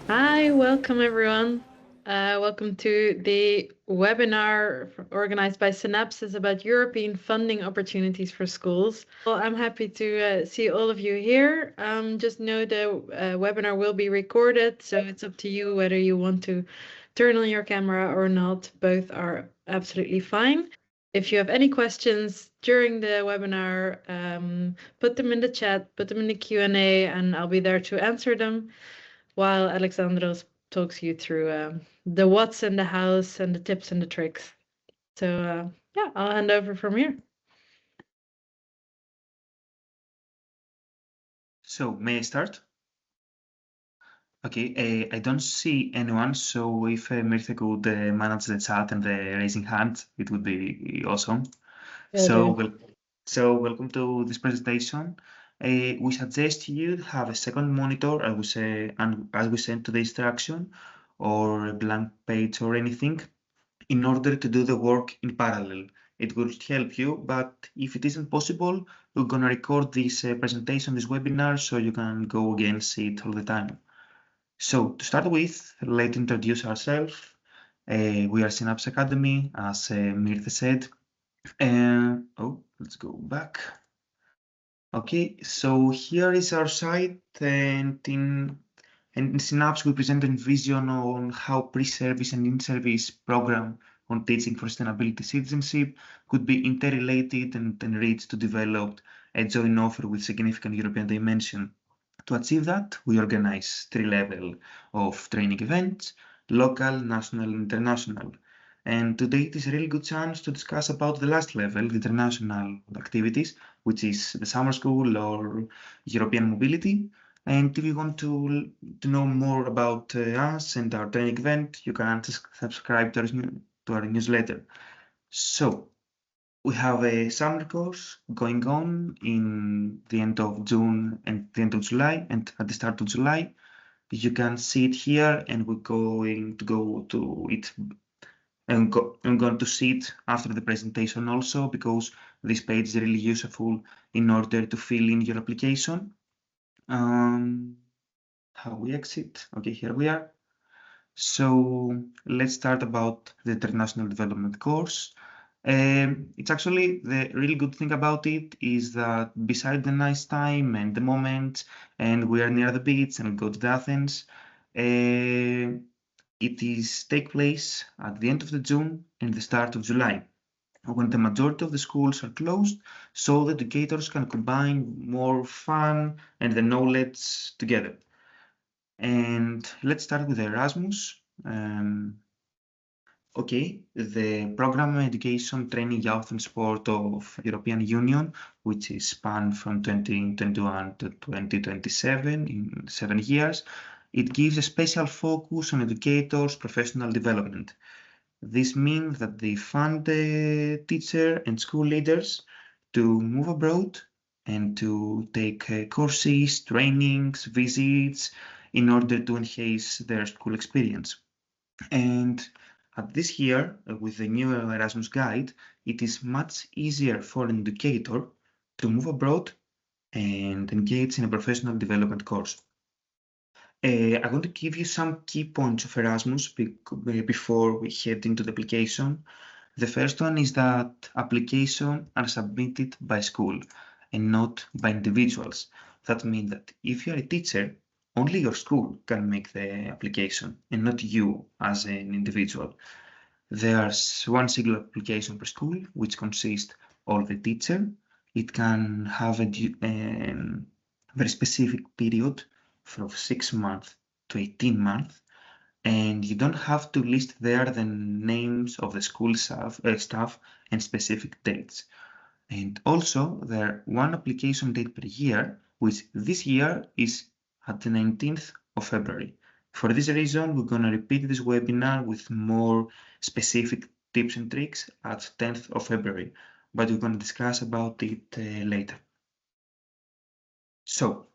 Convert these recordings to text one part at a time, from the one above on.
Hi, welcome everyone. Welcome to the webinar organized by SYNAPSES about European funding opportunities for schools. Well, I'm happy to see all of you here. Just know the webinar will be recorded, so it's up to you whether you want to turn on your camera or not. Both are absolutely fine. If you have any questions during the webinar, put them in the chat, put them in the Q&A, and I'll be there to answer them while Alexandros talks you through the what's in the house and the tips and the tricks. So yeah, I'll hand over from here. So may I start? Okay, I don't see anyone, so if Myrthe could manage the chat and the raising hand, it would be awesome. So welcome to this presentation. We suggest you have a second monitor, as we send to the instruction, or a blank page or anything, in order to do the work in parallel. It will help you, but if it isn't possible, we're gonna record this presentation, this webinar, so you can go again see it all the time. So to start with, let's introduce ourselves. We are Synapse Academy, as Myrthe said. Let's go back. Okay, so here is our site, and in Synapse we present a vision on how pre-service and in-service program on teaching for sustainability citizenship could be interrelated and enriched to develop a joint offer with significant European dimension. To achieve that, we organize 3 levels of training events: local, national, and international. And today it is a really good chance to discuss about the last level, the international activities, which is the summer school or European mobility. And if you want to know more about us and our training event, you can subscribe to our newsletter. So we have a summer course going on in the end of June and the end of July, and at the start of July. You can see it here, and we're going to go to it. I'm going to see it after the presentation also, because this page is really useful in order to fill in your application. How we exit? Okay, here we are. So let's start about the International Development course. It's actually the really good thing about it is that beside the nice time and the moment, and we are near the beach and go to Athens, it is take place at the end of the June and the start of July, when the majority of the schools are closed, so the educators can combine more fun and the knowledge together. And let's start with Erasmus. Okay, the Program Education, Training, Youth and Sport of European Union, which is spanned from 2021 to 2027 in 7 years, it gives a special focus on educators' professional development. This means that they fund the teacher and school leaders to move abroad and to take courses, trainings, visits, in order to enhance their school experience. And at this year, with the new Erasmus guide, it is much easier for an educator to move abroad and engage in a professional development course. I'm going to give you some key points of Erasmus before we head into the application. The first one is that applications are submitted by school and not by individuals. That means that if you're a teacher, only your school can make the application and not you as an individual. There's one single application per school, which consists of the teacher. It can have a very specific period from 6 months to 18 months, and you don't have to list there the names of the school staff and specific dates. And also, there one application date per year, which this year is at the 19th of February. For this reason, we're going to repeat this webinar with more specific tips and tricks at 10th of February, but we're going to discuss about it later. So,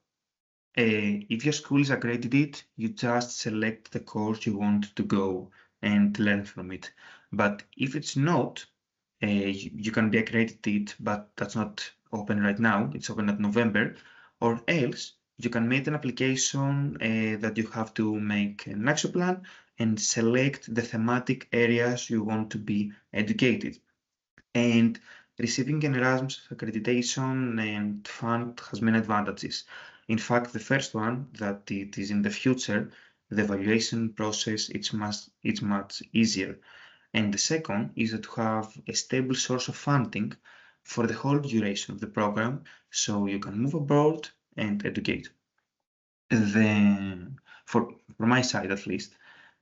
if your school is accredited, you just select the course you want to go and learn from it. But if it's not, you can be accredited, but that's not open right now. It's open at November. Or else you can make an application that you have to make an action plan and select the thematic areas you want to be educated. And receiving an Erasmus accreditation and fund has many advantages. In fact, the first one, that it is in the future, the evaluation process, it's much easier. And the second is that to have a stable source of funding for the whole duration of the program, so you can move abroad and educate. From my side at least,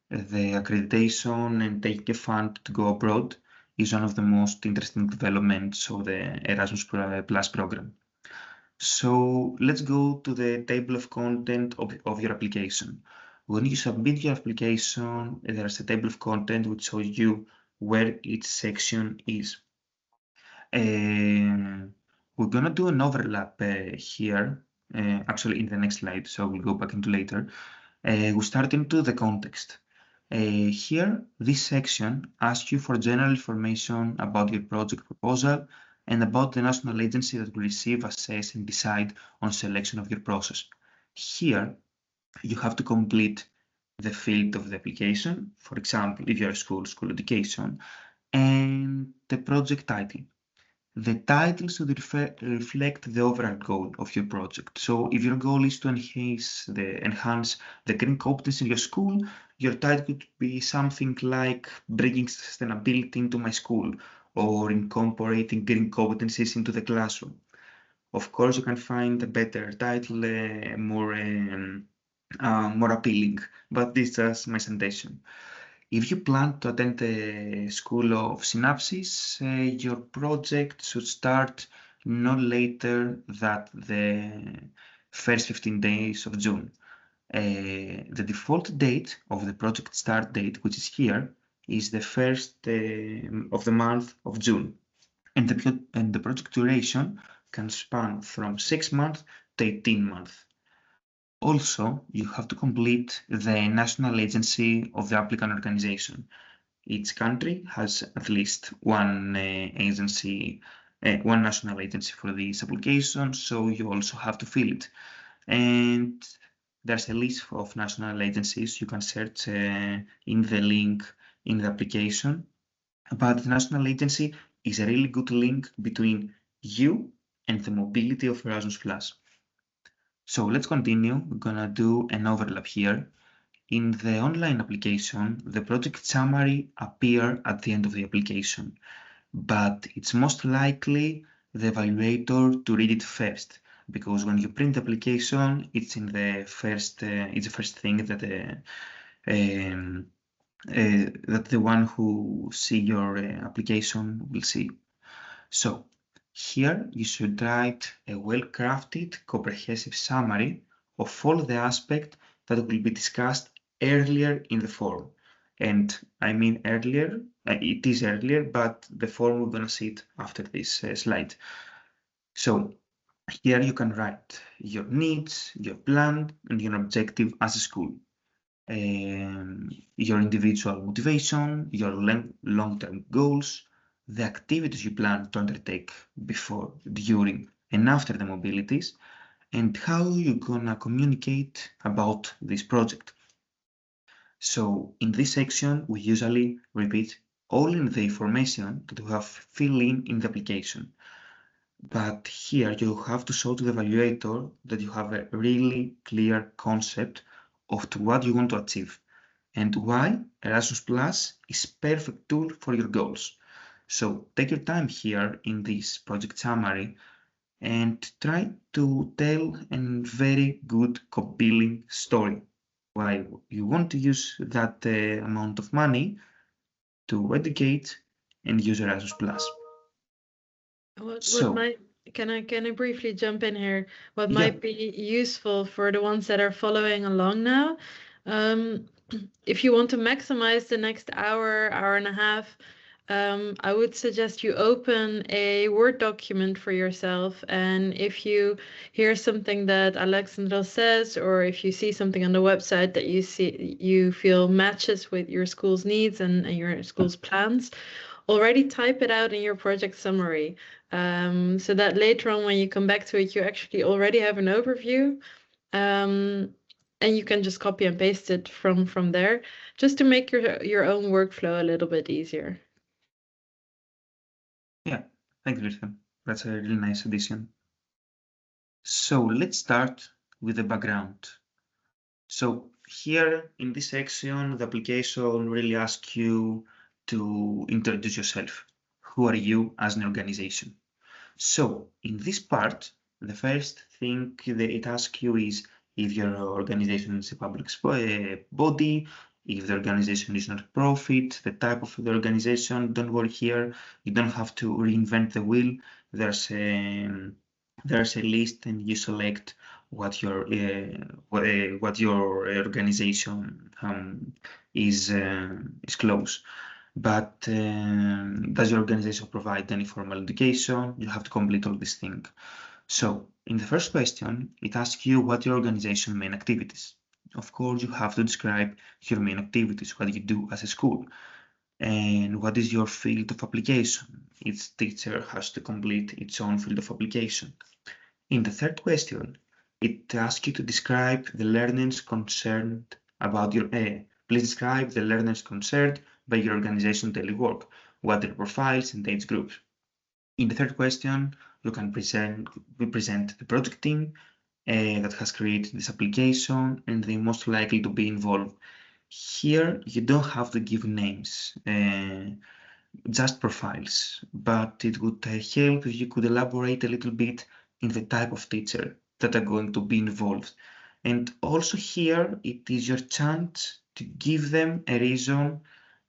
the accreditation and taking a fund to go abroad is one of the most interesting developments of the Erasmus Plus program. So let's go to the table of content of your application. When you submit your application, there's a table of content which shows you where each section is. We're gonna do an overlap here, actually in the next slide, so we'll go back into later. We start into the context. Here, this section asks you for general information about your project proposal and about the national agency that will receive, assess, and decide on selection of your process. Here, you have to complete the field of the application, for example, if you're a school education, and the project title. The title should reflect the overall goal of your project. So if your goal is to enhance the green competence in your school, your title could be something like bringing sustainability into my school or incorporating green competencies into the classroom. Of course, you can find a better title, more appealing, but this is just my suggestion. If you plan to attend the School of Synapses, your project should start no later than the first 15 days of June. The default date of the project start date, which is here, is the first of the month of June. And the project duration can span from 6 months to 18 months. Also, you have to complete the national agency of the applicant organization. Each country has at least one agency, one national agency for this application, so you also have to fill it. And there's a list of national agencies you can search in the link in the application. But the national agency is a really good link between you and the mobility of Erasmus+. So let's continue. We're gonna do an overlap here. In the online application, the project summary appears at the end of the application, but it's most likely the evaluator to read it first, because when you print the application, it's in the first, it's the first thing that the one who see your application will see. So here you should write a well-crafted, comprehensive summary of all the aspects that will be discussed earlier in the form. And I mean earlier, it is earlier, but the form we're going to see it after this slide. So here you can write your needs, your plan, and your objective as a school. Your individual motivation, your long-term goals, the activities you plan to undertake before, during, and after the mobilities, and how you're gonna communicate about this project. So in this section, we usually repeat all in the information that we have filled in the application. But here you have to show to the evaluator that you have a really clear concept of what you want to achieve and why Erasmus Plus is perfect tool for your goals. So take your time here in this project summary and try to tell a very good, compelling story why you want to use that amount of money to educate and use Erasmus Plus. Can I briefly jump in here? What might be useful for the ones that are following along now? If you want to maximize the next hour and a half, I would suggest you open a Word document for yourself. And if you hear something that Alexandros says, or if you see something on the website that you feel matches with your school's needs and your school's plans, already type it out in your project summary, so that later on when you come back to it, you actually already have an overview, and you can just copy and paste it from there, just to make your own workflow a little bit easier. Yeah, thanks, Myrthe. That's a really nice addition. So let's start with the background. So here in this section, the application really asks you to introduce yourself. Who are you as an organization? So in this part, the first thing that it asks you is if your organization is a public body, if the organization is not profit, the type of the organization. Don't worry here, you don't have to reinvent the wheel. There's a list, and you select what your organization is close. But does your organization provide any formal education? You have to complete all these things. So in the first question, it asks you what your organization's main activities. Of course, you have to describe your main activities, what you do as a school, and what is your field of application. Each teacher has to complete its own field of application. In the third question, it asks you to describe the learners concerned about your please describe the learners concerned by your organization daily work, what their profiles and age groups. In the third question, you can present the project team that has created this application and they're most likely to be involved. Here, you don't have to give names, just profiles, but it would help if you could elaborate a little bit in the type of teacher that are going to be involved. And also here, it is your chance to give them a reason,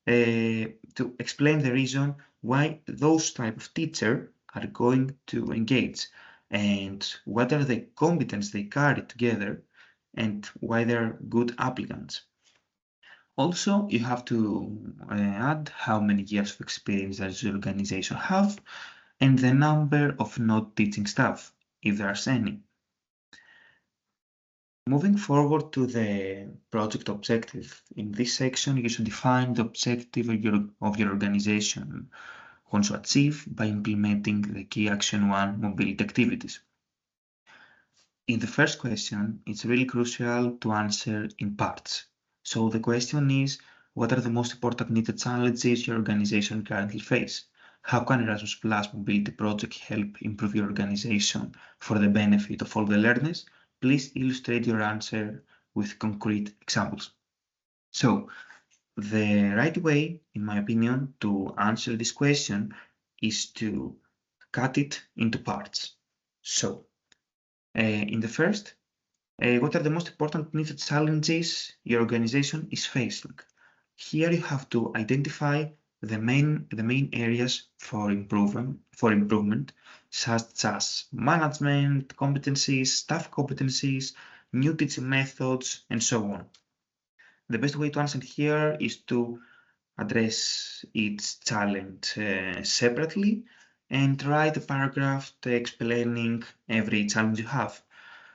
to explain the reason why those type of teacher are going to engage and what are the competence they carry together and why they're good applicants. Also, you have to add how many years of experience does your organization have and the number of non-teaching staff, if there's any. Moving forward to the project objective, in this section you should define the objective of your organization wants to achieve by implementing the key action 1 mobility activities. In the first question, it's really crucial to answer in parts. So the question is, what are the most important needed challenges your organization currently face? How can Erasmus Plus Mobility Project help improve your organization for the benefit of all the learners? Please illustrate your answer with concrete examples. So the right way, in my opinion, to answer this question is to cut it into parts. So in the first, what are the most important needed challenges your organization is facing? Here you have to identify the main areas for improvement, such as management competencies, staff competencies, new teaching methods, and so on. The best way to answer here is to address each challenge separately and write a paragraph explaining every challenge you have.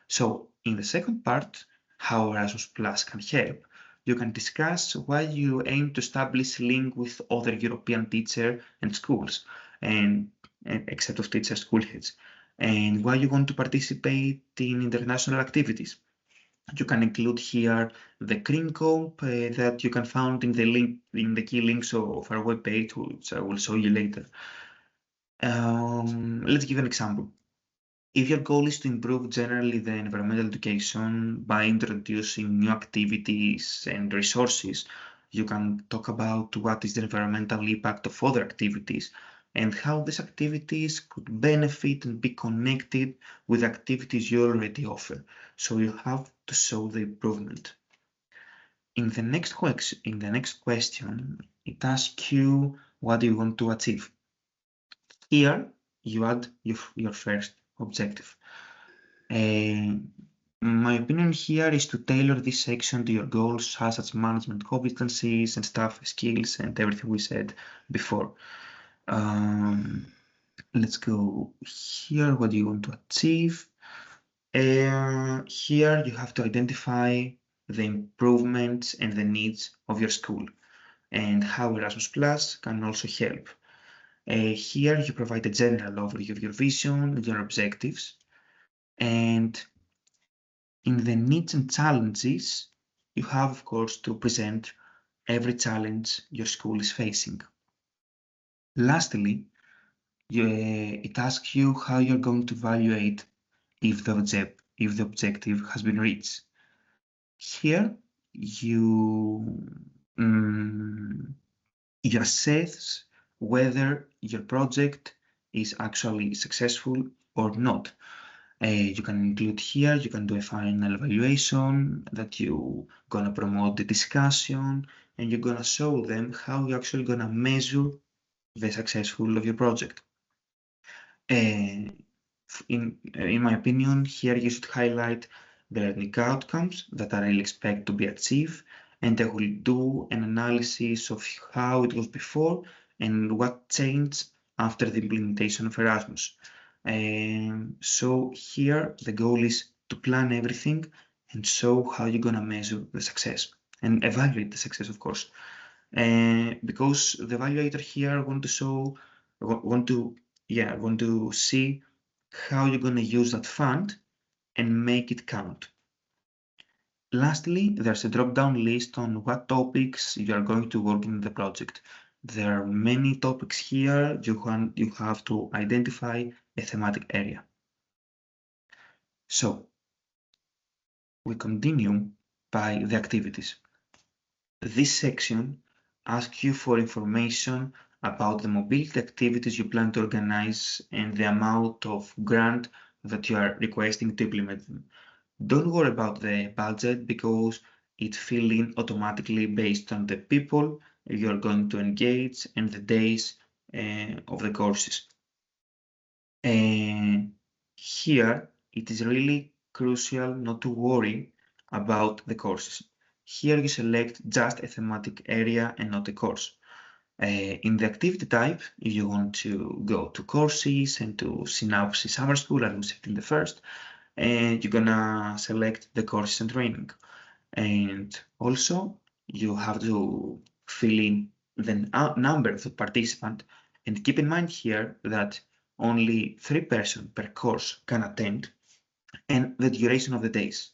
So in the second part, how Erasmus Plus can help, you can discuss why you aim to establish a link with other European teachers and schools, and except of teacher school heads, and why you want to participate in international activities. You can include here the Kringkop that you can find in the key links of our webpage, which I will show you later. Let's give an example. If your goal is to improve generally the environmental education by introducing new activities and resources, you can talk about what is the environmental impact of other activities and how these activities could benefit and be connected with activities you already offer. So you have to show the improvement. In the next question, it asks you what you want to achieve. Here, you add your first objective. My opinion here is to tailor this section to your goals, such as management competencies and staff skills and everything we said before. Let's go here. What do you want to achieve? Here you have to identify the improvements and the needs of your school and how Erasmus Plus can also help. Here you provide a general overview of your vision, your objectives, and in the needs and challenges, you have, of course, to present every challenge your school is facing. Lastly, it asks you how you're going to evaluate if the objective has been reached. Here, you assess whether your project is actually successful or not. You can include here, you can do a final evaluation that you're gonna promote the discussion, and you're gonna show them how you're actually gonna measure the successful of your project. In my opinion, here you should highlight the learning outcomes that are really expected to be achieved, and I will do an analysis of how it was before and what changed after the implementation of Erasmus. So here the goal is to plan everything and show how you're gonna measure the success and evaluate the success, of course. Because the evaluator here want to see how you're going to use that fund and make it count. Lastly, there's a drop-down list on what topics you are going to work in the project. There are many topics here. You have to identify a thematic area. So we continue by the activities. This section asks you for information about the mobility activities you plan to organize and the amount of grant that you are requesting to implement them. Don't worry about the budget because it fills in automatically based on the people you're going to engage and the days of the courses. Here, it is really crucial not to worry about the courses. Here you select just a thematic area and not a course. In the activity type, if you want to go to courses and to SYNAPSES summer school, as we said in the first, and you're gonna select the courses and training. And also, you have to fill in the number of the participant, and keep in mind here that only 3 persons per course can attend, and the duration of the days.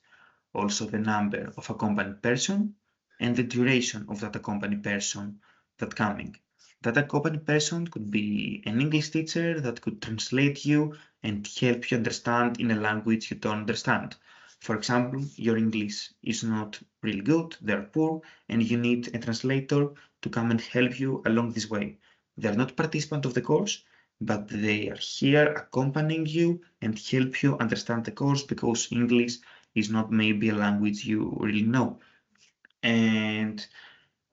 Also the number of accompanied person and the duration of that accompanied person that coming. That accompanied person could be an English teacher that could translate you and help you understand in a language you don't understand. For example, your English is not really good, they're poor, and you need a translator to come and help you along this way. They're not participant of the course, but they are here accompanying you and help you understand the course because English is not maybe a language you really know. And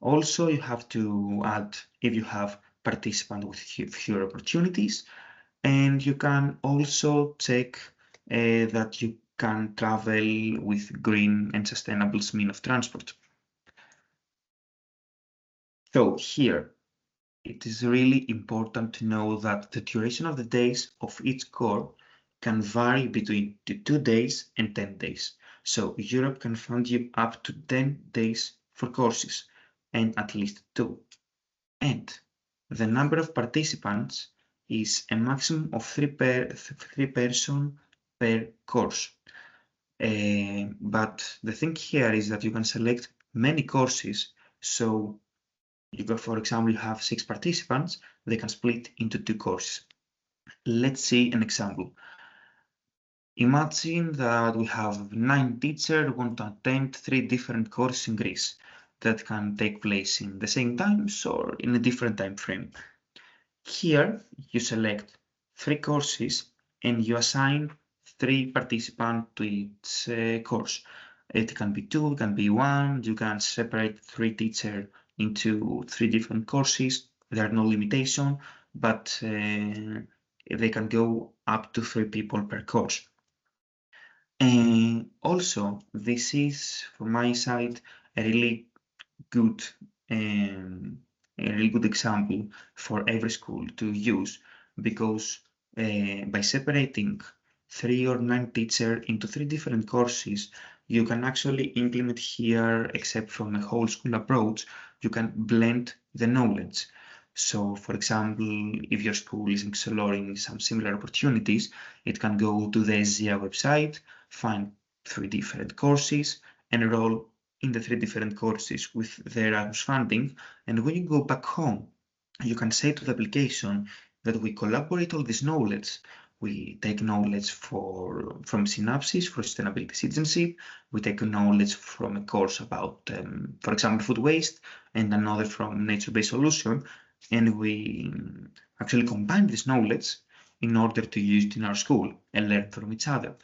also you have to add if you have participants with fewer opportunities, and you can also check that you can travel with green and sustainable means of transport. So here, it is really important to know that the duration of the days of each core can vary between 2 days and 10 days. So Europe can fund you up to 10 days for courses and at least 2. And the number of participants is a maximum of 3 persons per course. But the thing here is that you can select many courses. So you go, for example, you have 6 participants, they can split into 2 courses. Let's see an example. Imagine that we have 9 teachers who want to attend 3 different courses in Greece that can take place in the same times or in a different time frame. Here, you select 3 courses and you assign 3 participants to each course. It can be 2, it can be 1, you can separate 3 teachers into 3 different courses. There are no limitation, but they can go up to 3 people per course. And also, this is, from my side, a really good example for every school to use, because by separating 3 or 9 teachers into 3 different courses, you can actually implement here, except from a whole school approach, you can blend the knowledge. So, for example, if your school is exploring some similar opportunities, it can go to the SYA website, find 3 different courses, enroll in the 3 different courses with the Erasmus funding, and when you go back home, you can say to the application that we collaborate all this knowledge. We take knowledge from SYNAPSES for sustainability citizenship. We take knowledge from a course about, for example, food waste, and another from nature-based solution, and we actually combine this knowledge in order to use it in our school and learn from each other,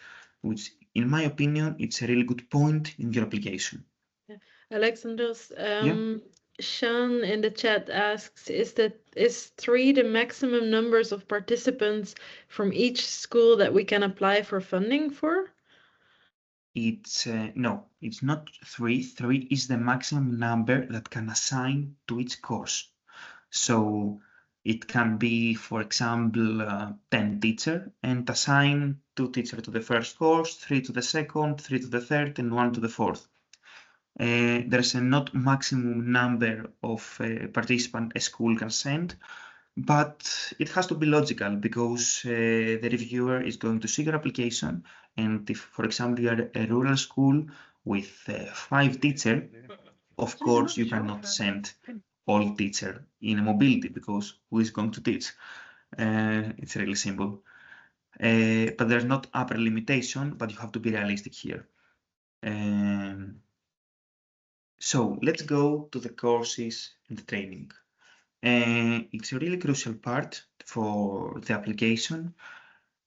which, in my opinion, it's a really good point in your application. Yeah. Alexandros, Yeah. Sean in the chat asks, is 3 the maximum numbers of participants from each school that we can apply for funding for? It's no, it's not 3. 3 is the maximum number that can assign to each course. So it can be, for example, 10 teachers and assign 2 teachers to the first course, 3 to the second, 3 to the third, and 1 to the fourth. There's a not maximum number of participants a school can send, but it has to be logical because the reviewer is going to see your application, and if, for example, you are a rural school with 5 teachers, of course you cannot send all teachers in a mobility because who is going to teach? It's really simple. But there's not upper limitation, but you have to be realistic here. So let's go to the courses and the training. It's a really crucial part for the application.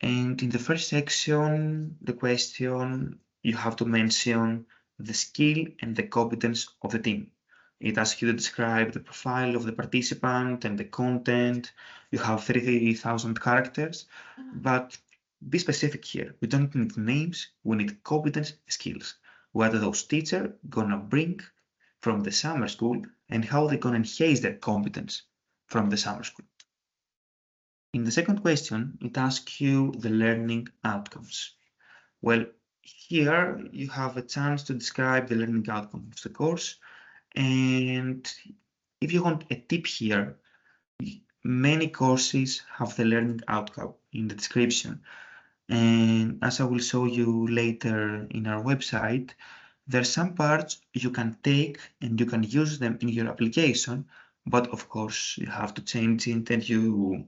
And in the first section, the question, you have to mention the skill and the competence of the team. It asks you to describe the profile of the participant and the content. You have 30,000 characters, but be specific here. We don't need names, we need competence and skills. What are those teachers gonna bring from the summer school and how they can enhance their competence from the summer school. In the second question, it asks you the learning outcomes. Well, here you have a chance to describe the learning outcome of the course, and if you want a tip here, many courses have the learning outcome in the description, and as I will show you later in our website, there are some parts you can take and you can use them in your application, but of course you have to change it and you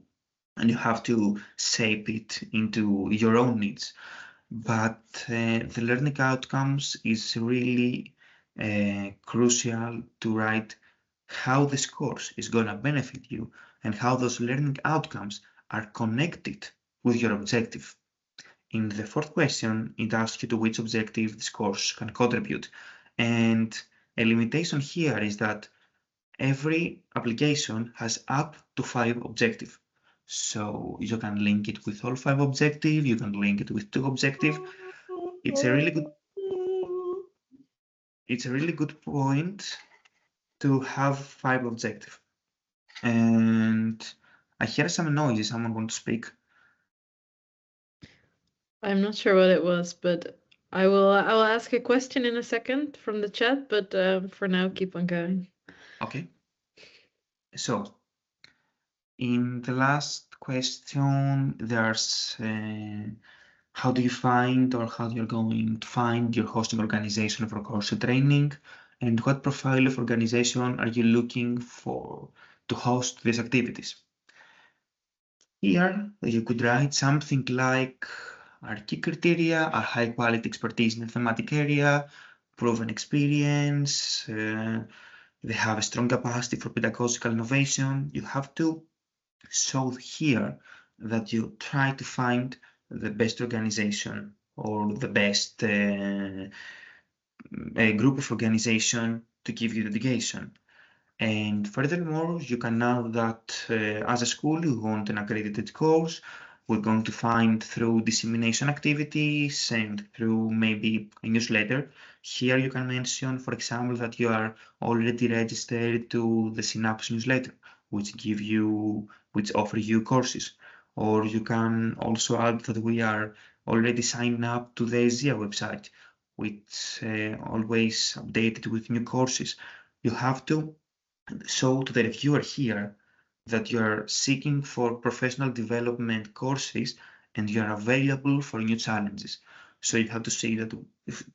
have to shape it into your own needs. But the learning outcomes is really crucial to write how this course is going to benefit you and how those learning outcomes are connected with your objective. In the fourth question, it asks you to which objective this course can contribute. And a limitation here is that every application has up to 5 objectives. So you can link it with all 5 objectives, you can link it with 2 objectives. It's a really good point to have 5 objectives. And I hear some noise. Someone want to speak? I'm not sure what it was, but I will ask a question in a second from the chat, but for now, keep on going. Okay. So in the last question, there's how do you find or how you're going to find your hosting organization for course training, and what profile of organization are you looking for to host these activities? Here, you could write something like our key criteria are high quality expertise in the thematic area, proven experience, they have a strong capacity for pedagogical innovation. You have to show here that you try to find the best organization or the best group of organization to give you dedication. And furthermore, you can know that as a school, you want an accredited course. We're going to find through dissemination activities and through maybe a newsletter. Here you can mention, for example, that you are already registered to the SYNAPSES newsletter, which offer you courses. Or you can also add that we are already signed up to the SYA website, which always updated with new courses. You have to show to the reviewer here that you are seeking for professional development courses and you are available for new challenges. So you have to say that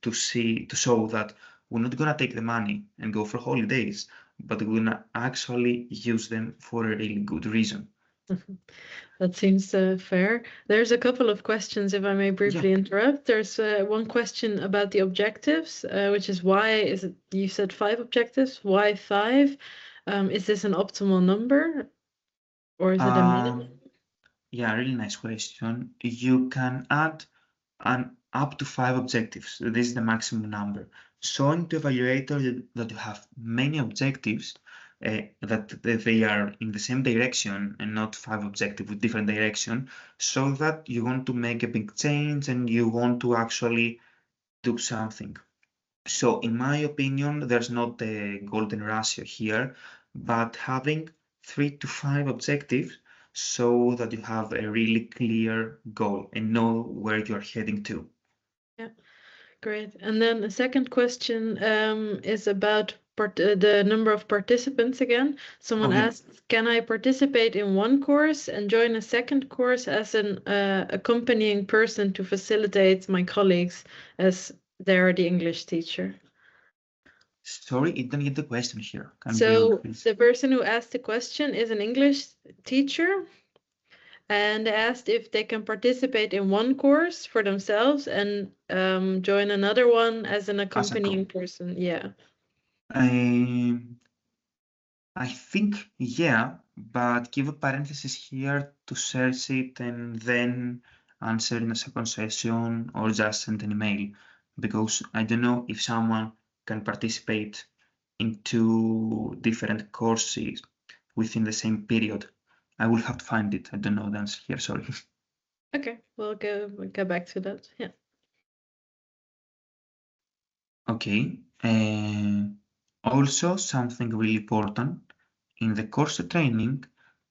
to show that we're not gonna take the money and go for holidays, but we're gonna actually use them for a really good reason. That seems fair. There's a couple of questions, if I may Yeah. briefly interrupt. There's one question about the objectives, which is why is it, you said 5 objectives, why 5? Is this an optimal number or is it a minimum? Yeah, really nice question. You can add up to 5 objectives. This is the maximum number. Showing to evaluator that you have many objectives, that they are in the same direction and not 5 objectives with different direction, so that you want to make a big change and you want to actually do something. So in my opinion, there's not a golden ratio here, but having 3 to 5 objectives so that you have a really clear goal and know where you're heading to. Yeah, great. And then the second question is about the number of participants again. Someone Oh yeah, asked, can I participate in one course and join a second course as an accompanying person to facilitate my colleagues as they're the English teacher? sorry, I didn't get the question here. Can you So please? the person who asked the question is an English teacher, and they asked if they can participate in one course for themselves and join another one as an As a accompanying person. Yeah. um, I think yeah, but give a parenthesis here to search it and then answer in a second session or just send an email, because I don't know if someone can participate in 2 different courses within the same period. I will have to find it. I don't know the answer here, sorry. Okay, we'll go back to that. Yeah. Okay. Also, something really important in the course training,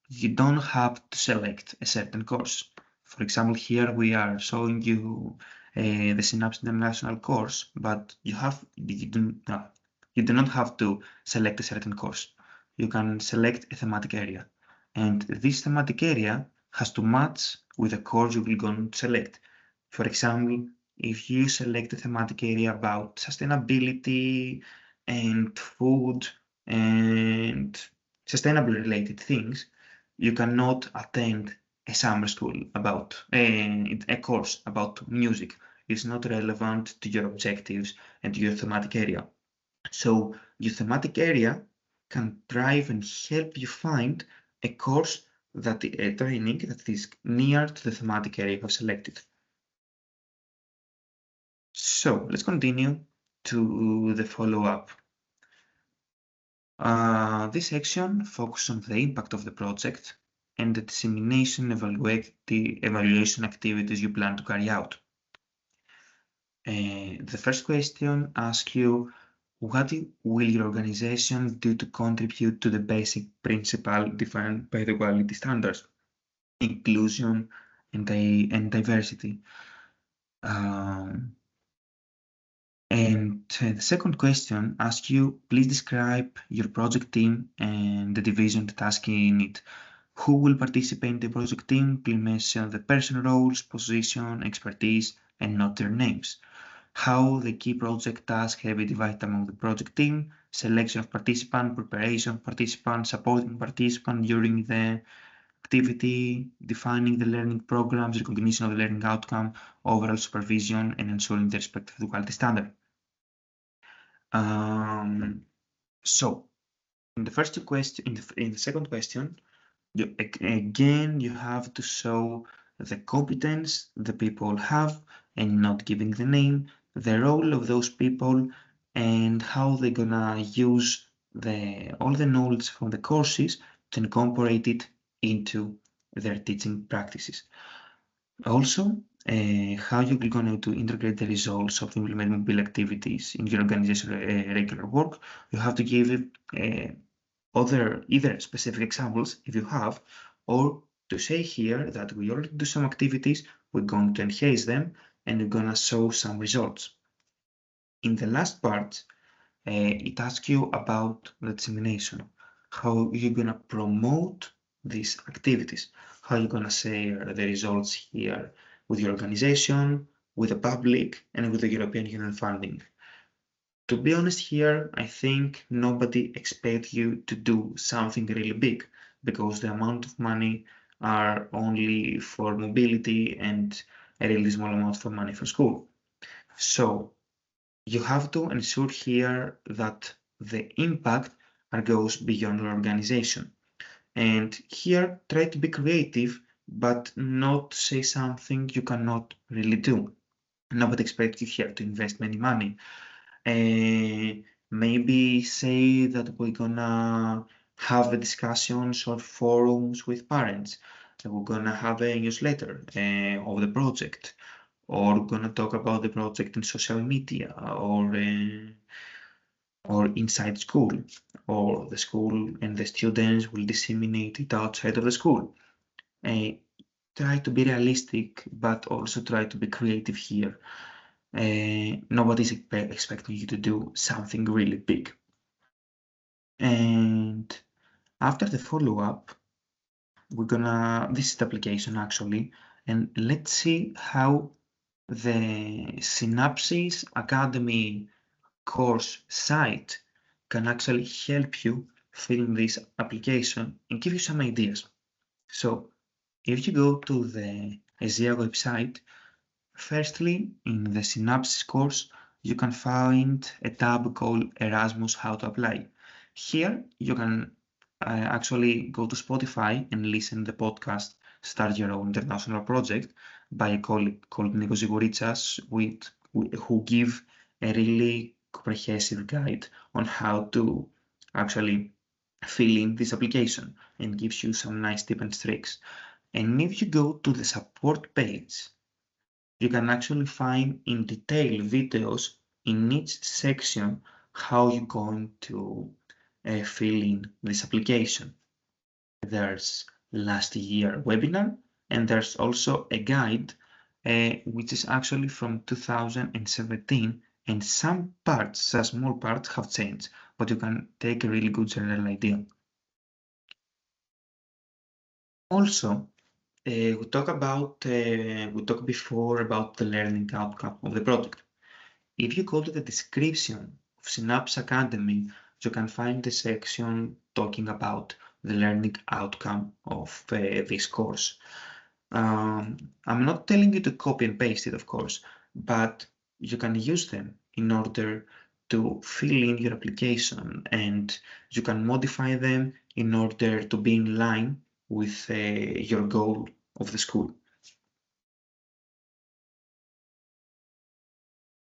you don't have to select a certain course. For example, here we are showing you the Synapse International course, but you do not have to select a certain course. You can select a thematic area, and this thematic area has to match with the course you will go to select. For example, if you select a thematic area about sustainability and food and sustainable related things, you cannot attend a summer school about a course about music. It's not relevant to your objectives and to your thematic area. So your thematic area can drive and help you find a course that a training that is near to the thematic area you have selected. So let's continue to the follow-up. This section focuses on the impact of the project and the dissemination evaluation activities you plan to carry out. The first question asks you, what will your organization do to contribute to the basic principle defined by the quality standards, inclusion and diversity? And the second question asks you, please describe your project team and the division task in it. Who will participate in the project team? Please mention the person roles, position, expertise, and not their names. How the key project tasks have been divided among the project team, selection of participant, preparation of participant, supporting participant during the activity, defining the learning programs, recognition of the learning outcome, overall supervision, and ensuring the respect of the quality standard. So in the first question, in the second question, you have to show the competence the people have and not giving the name, the role of those people, and how they're gonna use all the knowledge from the courses to incorporate it into their teaching practices. Also, how you're going to integrate the results of the implemented mobile activities in your organization regular work. You have to give either specific examples if you have, or to say here that we already do some activities, we're going to enhance them, and we're going to show some results. In the last part, it asks you about the dissemination, how you're going to promote these activities. How you're gonna share the results here with your organization, with the public, and with the European Union funding. To be honest here, I think nobody expects you to do something really big because the amount of money are only for mobility and a really small amount for money for school. So you have to ensure here that the impact goes beyond your organization. And here, try to be creative, but not say something you cannot really do. Nobody expects you here to invest many money. Maybe say that we're gonna have a discussions or forums with parents. We're gonna have a newsletter of the project, or gonna talk about the project in social media, or inside school, or the school and the students will disseminate it outside of the school. Try to be realistic, but also try to be creative here. Nobody's expecting you to do something really big. And after the follow-up, this is the application actually, and let's see how the Synapses Academy course site can actually help you fill in this application and give you some ideas. So if you go to the ESEA website, firstly, in the Synapses course, you can find a tab called Erasmus How to Apply. Here, you can actually go to Spotify and listen to the podcast Start Your Own International Project by a colleague called Nikos Zigoritsas, who give a really comprehensive guide on how to actually fill in this application and gives you some nice tips and tricks. And if you go to the support page, you can actually find in detail videos in each section how you're going to fill in this application. There's last year webinar, and there's also a guide which is actually from 2017, and some small parts have changed, but you can take a really good general idea. Also, we talked before about the learning outcome of the project. If you go to the description of Synapse Academy, you can find the section talking about the learning outcome of this course. I'm not telling you to copy and paste it, of course, but you can use them in order to fill in your application, and you can modify them in order to be in line with your goal of the school.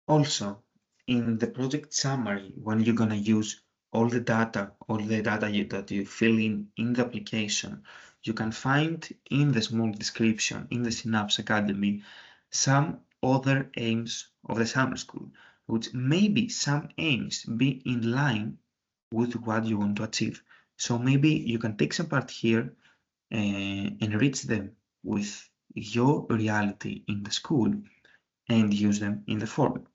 Also, in the project summary, when you're gonna use all the data that you fill in the application, you can find in the small description in the Synapse Academy some other aims of the summer school, which maybe some aims be in line with what you want to achieve. So maybe you can take some part here and enrich them with your reality in the school and use them in the form.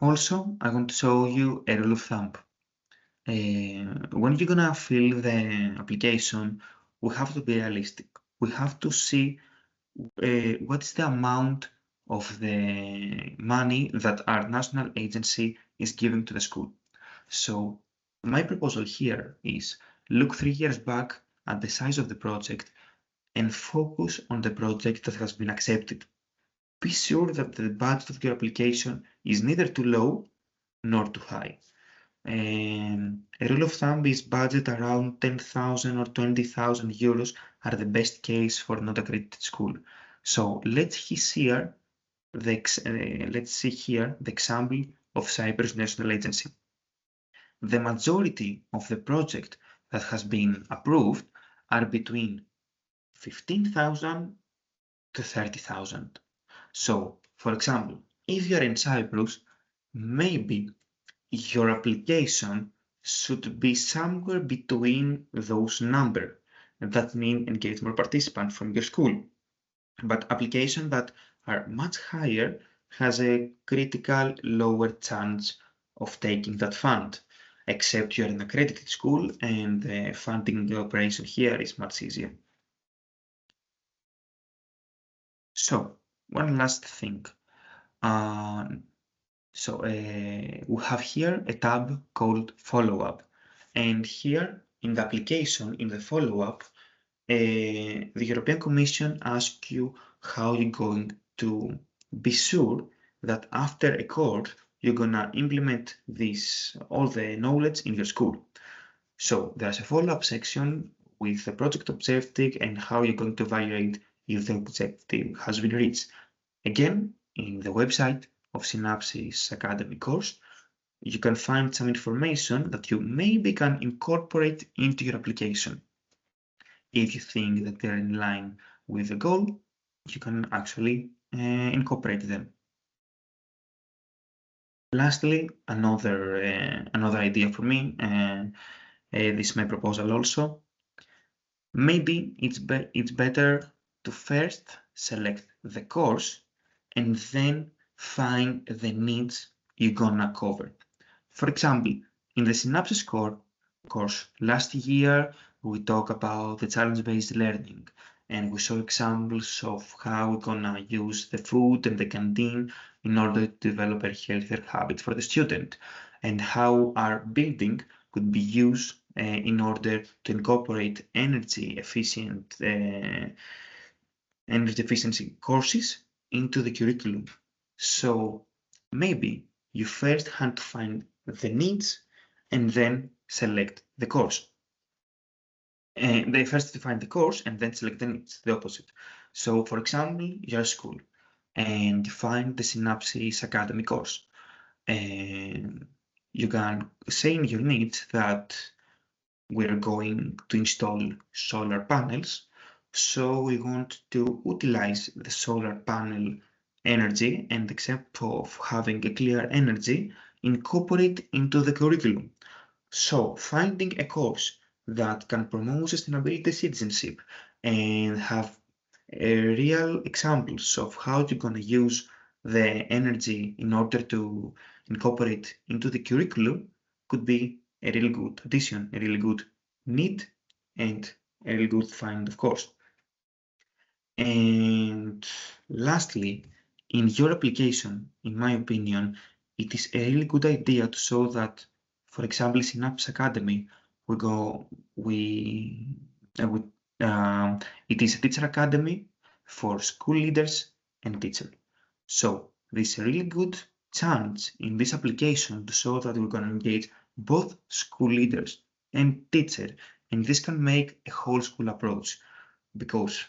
Also, I want to show you a rule of thumb. When you're gonna fill the application, we have to be realistic. We have to see what is the amount of the money that our national agency is giving to the school. So my proposal here is look 3 years back at the size of the project and focus on the project that has been accepted. Be sure that the budget of your application is neither too low nor too high. A rule of thumb is budget around 10,000 or 20,000 euros are the best case for not accredited school. So let's see here the example of Cyprus National Agency. The majority of the project that has been approved are between 15,000 to 30,000. So, for example, if you're in Cyprus, maybe your application should be somewhere between those numbers. That means engage more participants from your school. But applications that are much higher has a critical lower chance of taking that fund. except you're an accredited school and the funding the operation here is much easier. So one last thing. We have here a tab called follow-up, and here in the application, in the follow-up, the European Commission asks you how you're going to be sure that after a course you're gonna implement all the knowledge in your school. So there's a follow-up section with the project objective and how you're going to evaluate if the objective has been reached. Again, in the website of SYNAPSES Academy course, you can find some information that you maybe can incorporate into your application. If you think that they're in line with the goal, you can actually incorporate them. Lastly, another idea for me, this is my proposal also. Maybe it's better to first select the course and then find the needs you're gonna cover. For example, in the SYNAPSES course last year, we talked about the challenge-based learning, and we saw examples of how we're gonna use the food and the canteen in order to develop a healthier habit for the student, and how our building could be used in order to incorporate energy efficiency courses into the curriculum. So maybe you first have to find the needs and then select the course. And they first define the course and then select the needs, the opposite. So for example, you're a school and define the SYNAPSES Academy course. And you can say in your needs that we're going to install solar panels. So we want to utilize the solar panel energy and except of having a clear energy, incorporate into the curriculum. So finding a course that can promote sustainability citizenship and have real examples of how you're going to use the energy in order to incorporate into the curriculum could be a really good addition, a really good need, and a really good find, of course. And lastly, in your application, in my opinion, it is a really good idea to show that, for example, in SYNAPSES Academy, it is a teacher academy for school leaders and teachers. So there's a really good chance in this application to show that we're going to engage both school leaders and teachers, and this can make a whole school approach because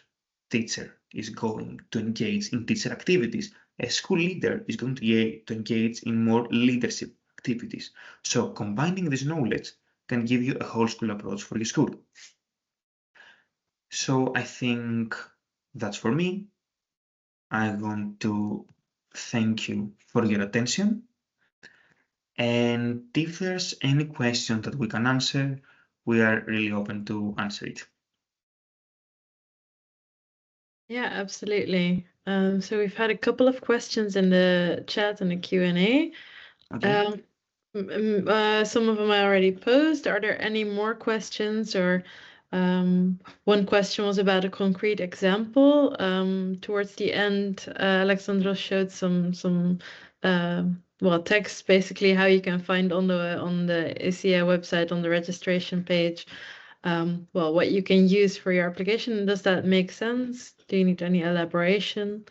teacher is going to engage in teacher activities. A school leader is going to engage in more leadership activities. So combining this knowledge can give you a whole school approach for your school. So I think that's for me. I want to thank you for your attention. And if there's any question that we can answer, we are really open to answer it. Yeah, absolutely. So we've had a couple of questions in the chat and the Q&A. Okay. Some of them I already posed. Are there any more questions? Or one question was about a concrete example. Towards the end, Alexandros showed some text, basically how you can find on the ICA website on the registration page. What you can use for your application. Does that make sense? Do you need any elaboration?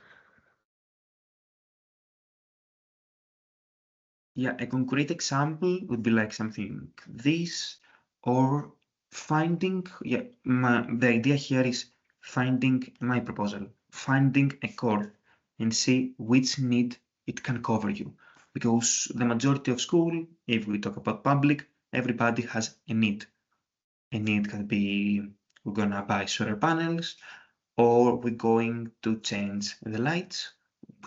Yeah, a concrete example would be like something this, or finding, the idea here is finding my proposal, finding a core and see which need it can cover you. Because the majority of school, if we talk about public, everybody has a need. A need can be we're gonna buy solar panels, or we're going to change the lights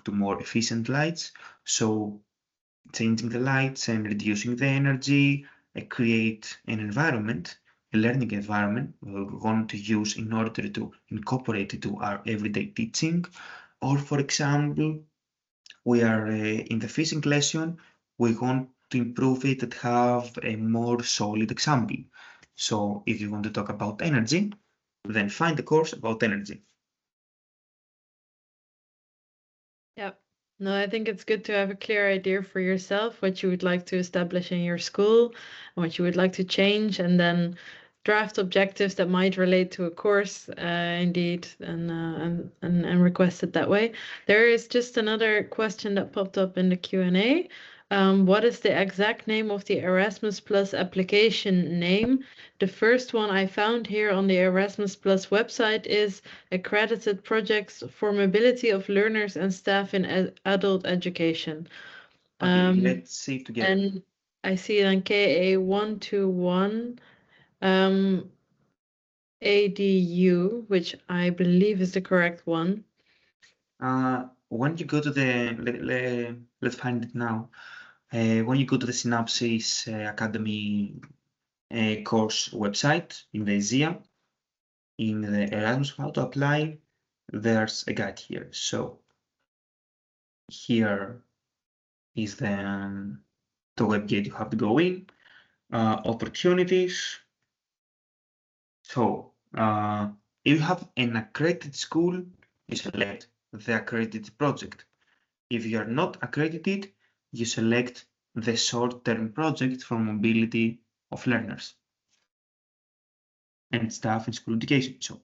to more efficient lights. So changing the lights and reducing the energy, create an environment, a learning environment we want to use in order to incorporate it to our everyday teaching. Or for example, we are in the physics lesson, we want to improve it and have a more solid example. So if you want to talk about energy, then find a course about energy. Yeah. No, I think it's good to have a clear idea for yourself what you would like to establish in your school and what you would like to change, and then draft objectives that might relate to a course, indeed, and request it that way. There is just another question that popped up in the Q&A. What is the exact name of the Erasmus Plus application name? The first one I found here on the Erasmus Plus website is Accredited Projects for Mobility of Learners and Staff in Adult Education. Okay, let's see it together. And I see it on KA121 ADU, which I believe is the correct one. When you go to the, let's find it now. When you go to the SYNAPSES Academy course website in the SIA, in the Erasmus how to apply, there's a guide here. So here is the webgate you have to go in, opportunities. So if you have an accredited school, you select the accredited project. If you are not accredited, you select the short-term project for mobility of learners and staff in school education. So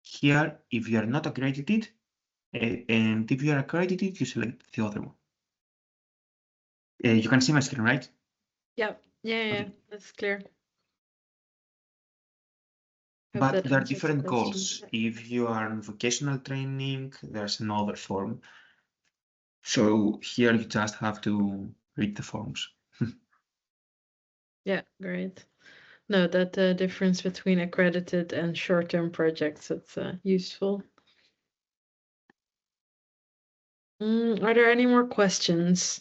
here, if you are not accredited, and if you are accredited, you select the other one. You can see my screen, right? Yeah, Okay. that's clear. But there are different goals. If you are in vocational training, there's another form. So here you just have to read the forms. Yeah, great. No, that difference between accredited and short-term projects, it's useful. Are there any more questions?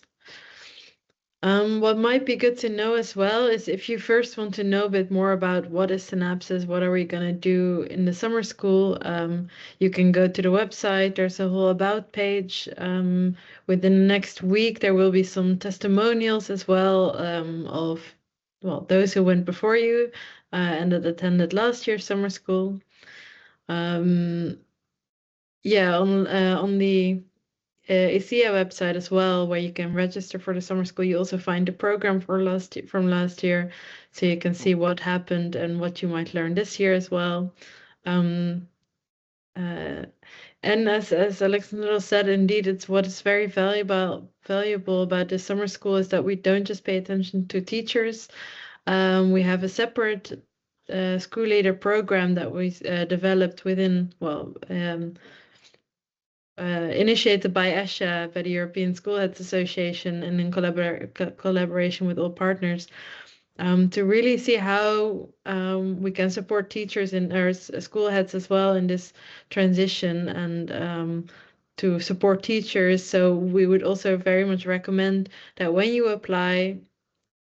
What might be good to know as well is if you first want to know a bit more about what is SYNAPSES, what are we going to do in the summer school, you can go to the website. There's a whole about page. Within the next week, there will be some testimonials as well of those who went before you and that attended last year's summer school. Yeah, on the ICEA website as well, where you can register for the summer school. You also find the program for from last year, so you can see what happened and what you might learn this year as well. And as Alexandros said, indeed, it's what is very valuable about the summer school is that we don't just pay attention to teachers. We have a separate school leader program that we developed within, initiated by ESHA, by the European School Heads Association, and in collaboration with all partners, to really see how we can support teachers and our school heads as well in this transition, and to support teachers. So we would also very much recommend that when you apply,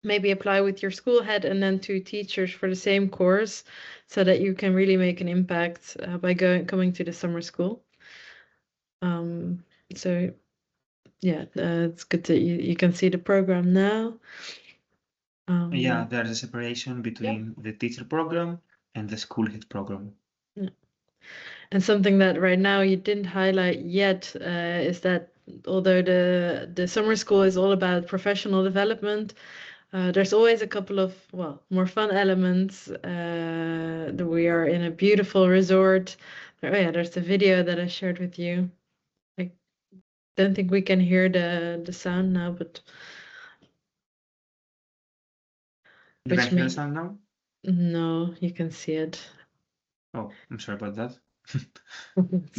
maybe apply with your school head and then 2 teachers for the same course, so that you can really make an impact by coming to the summer school. So yeah, it's good that you can see the program now. Yeah, there's a separation between the teacher program and the school head program. Yeah. And something that right now you didn't highlight yet is that although the summer school is all about professional development, there's always a couple of more fun elements. That we are in a beautiful resort. There's the video that I shared with you. I don't think we can hear the sound now, but You can hear the sound now? No, you can see it. Oh, I'm sorry about that.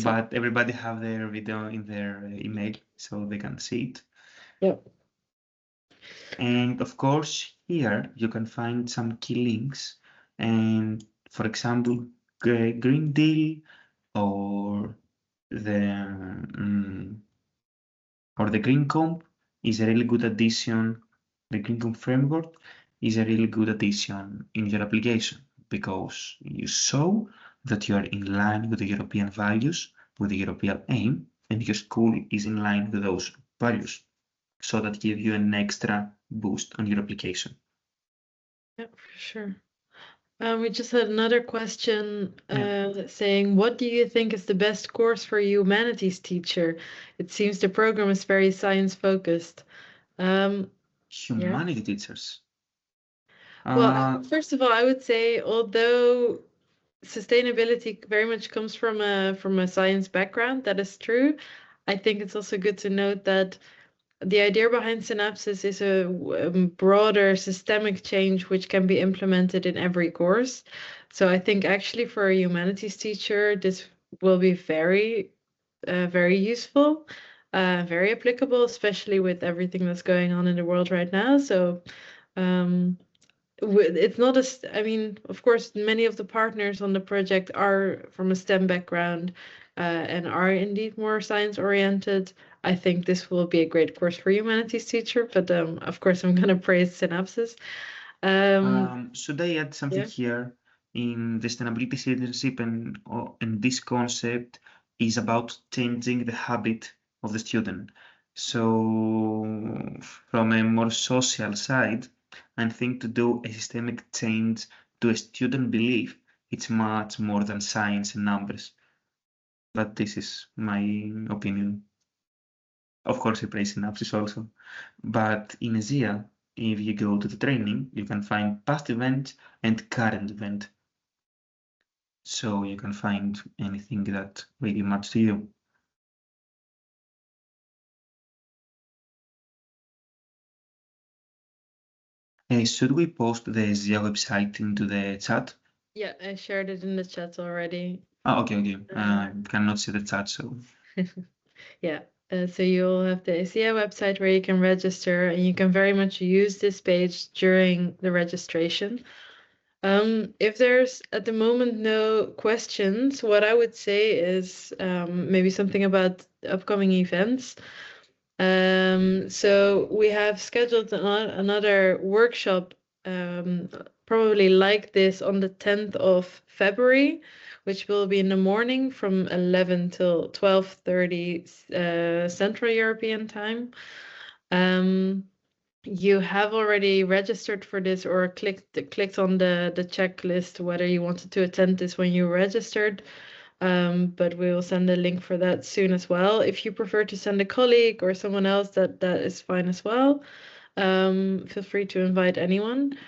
But everybody have their video in their email, so they can see it. Yep. And of course, here you can find some key links. And for example, Green Deal or the Green Comp is a really good addition. The Green Comp framework is a really good addition in your application because you show that you are in line with the European values, with the European aim, and your school is in line with those values. so that give you an extra boost on your application. Yeah, for sure. We just had another question saying, what do you think is the best course for a humanities teacher? It seems the program is very science focused. Yeah. Humanity teachers. Well, first of all, I would say, although sustainability very much comes from a science background, that is true. I think it's also good to note that the idea behind Synapses is a broader systemic change which can be implemented in every course. So I think actually for a humanities teacher, this will be very useful, very applicable, especially with everything that's going on in the world right now. So um, it's not I mean, of course, many of the partners on the project are from a STEM background and are indeed more science oriented. I think this will be a great course for humanities teacher, but of course, I'm going to praise Synapses. Should I add something Yeah. here? In the sustainability citizenship and this concept is about changing the habit of the student. So from a more social side, I think to do a systemic change to a student belief, it's much more than science and numbers. But this is my opinion. Of course, I praise synapses also. But in Asia, if you go to the training, you can find past event and current event. So you can find anything that really matters to you. Should we post the Asia website into the chat? Yeah, I shared it in the chat already. Oh, okay. I cannot see the chat, so. Yeah. So you'll have the ASEA website where you can register, and you can very much use this page during the registration. If there's at the moment no questions, what I would say is maybe something about upcoming events. So we have scheduled another workshop, probably like this on the 10th of February, which will be in the morning from 11 till 12:30 Central European time. You have already registered for this or clicked on the checklist whether you wanted to attend this when you registered. But we will send a link for that soon as well. If you prefer to send a colleague or someone else, that is fine as well. Feel free to invite anyone.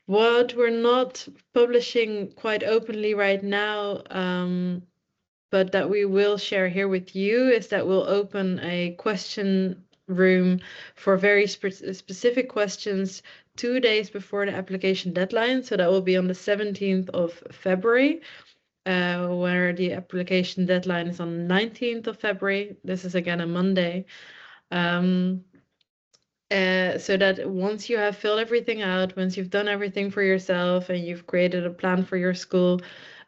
What we're not publishing quite openly right now, but that we will share here with you, is that we'll open a question room for very specific questions 2 days before the application deadline. So that will be on the 17th of February, where the application deadline is on the 19th of February. This is again a Monday. So that once you have filled everything out, once you've done everything for yourself and you've created a plan for your school,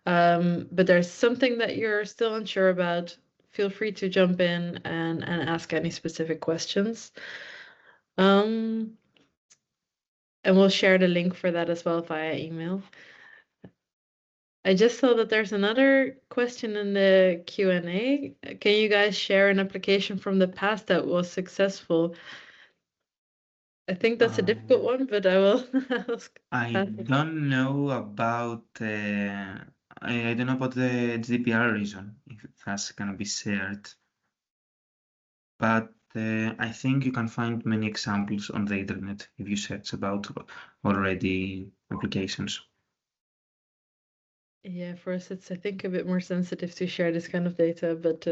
but there's something that you're still unsure about, feel free to jump in and ask any specific questions. And we'll share the link for that as well via email. I just saw that there's another question in the Q&A. Can you guys share an application from the past that was successful? I think that's a difficult one, but I will ask. I don't know about I don't know about the GDPR reason, if that's gonna be shared. But I think you can find many examples on the internet if you search about already applications. Yeah, for us, it's, I think, a bit more sensitive to share this kind of data, but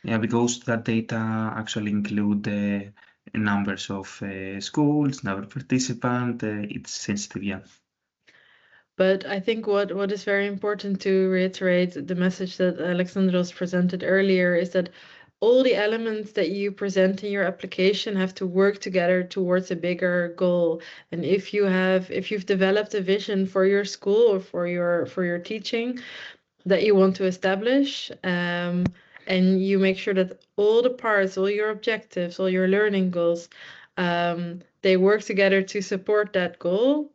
yeah, because that data actually include the numbers of schools, number of participants, it's sensitive, yeah. But I think what is very important to reiterate, the message that Alexandros presented earlier, is that all the elements that you present in your application have to work together towards a bigger goal. And if you've developed a vision for your school or for your teaching that you want to establish, and you make sure that all the parts, all your objectives, all your learning goals, they work together to support that goal,